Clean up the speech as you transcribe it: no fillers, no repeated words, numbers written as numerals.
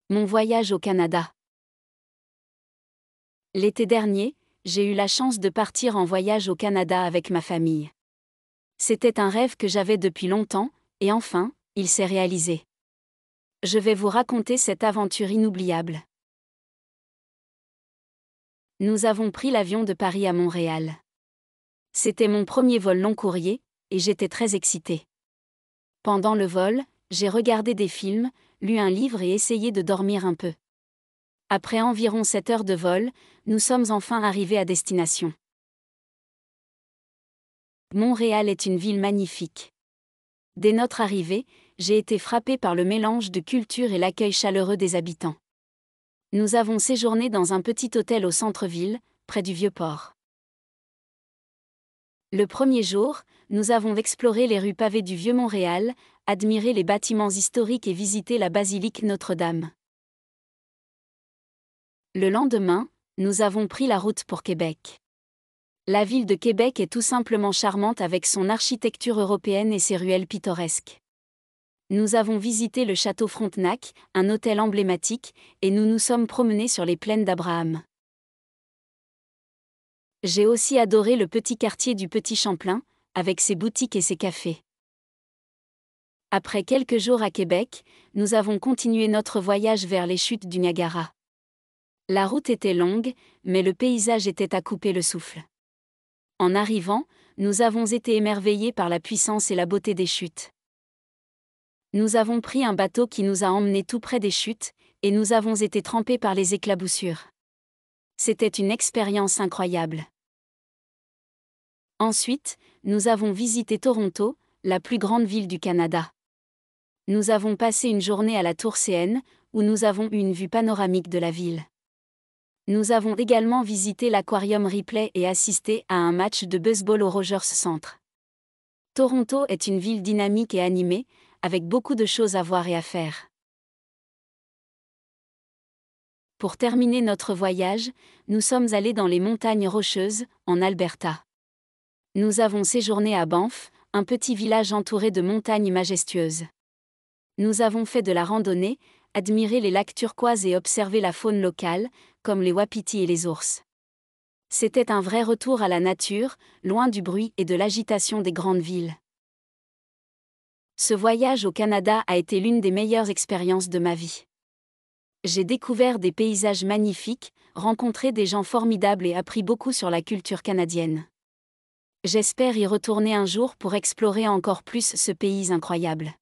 Mon voyage au Canada. L'été dernier, j'ai eu la chance de partir en voyage au Canada avec ma famille. C'était un rêve que j'avais depuis longtemps, et enfin, il s'est réalisé. Je vais vous raconter cette aventure inoubliable. Nous avons pris l'avion de Paris à Montréal. C'était mon premier vol long courrier, et j'étais très excitée. Pendant le vol, j'ai regardé des films, lu un livre et essayé de dormir un peu. Après environ 7 heures de vol, nous sommes enfin arrivés à destination. Montréal est une ville magnifique. Dès notre arrivée, j'ai été frappée par le mélange de culture et l'accueil chaleureux des habitants. Nous avons séjourné dans un petit hôtel au centre-ville, près du Vieux-Port. Le premier jour, nous avons exploré les rues pavées du Vieux-Montréal, admiré les bâtiments historiques et visité la basilique Notre-Dame. Le lendemain, nous avons pris la route pour Québec. La ville de Québec est tout simplement charmante avec son architecture européenne et ses ruelles pittoresques. Nous avons visité le château Frontenac, un hôtel emblématique, et nous nous sommes promenés sur les plaines d'Abraham. J'ai aussi adoré le petit quartier du Petit Champlain, avec ses boutiques et ses cafés. Après quelques jours à Québec, nous avons continué notre voyage vers les chutes du Niagara. La route était longue, mais le paysage était à couper le souffle. En arrivant, nous avons été émerveillés par la puissance et la beauté des chutes. Nous avons pris un bateau qui nous a emmenés tout près des chutes, et nous avons été trempés par les éclaboussures. C'était une expérience incroyable. Ensuite, nous avons visité Toronto, la plus grande ville du Canada. Nous avons passé une journée à la Tour CN, où nous avons eu une vue panoramique de la ville. Nous avons également visité l'aquarium Ripley et assisté à un match de baseball au Rogers Centre. Toronto est une ville dynamique et animée, avec beaucoup de choses à voir et à faire. Pour terminer notre voyage, nous sommes allés dans les montagnes Rocheuses, en Alberta. Nous avons séjourné à Banff, un petit village entouré de montagnes majestueuses. Nous avons fait de la randonnée, admiré les lacs turquoises et observé la faune locale, comme les wapitis et les ours. C'était un vrai retour à la nature, loin du bruit et de l'agitation des grandes villes. Ce voyage au Canada a été l'une des meilleures expériences de ma vie. J'ai découvert des paysages magnifiques, rencontré des gens formidables et appris beaucoup sur la culture canadienne. J'espère y retourner un jour pour explorer encore plus ce pays incroyable.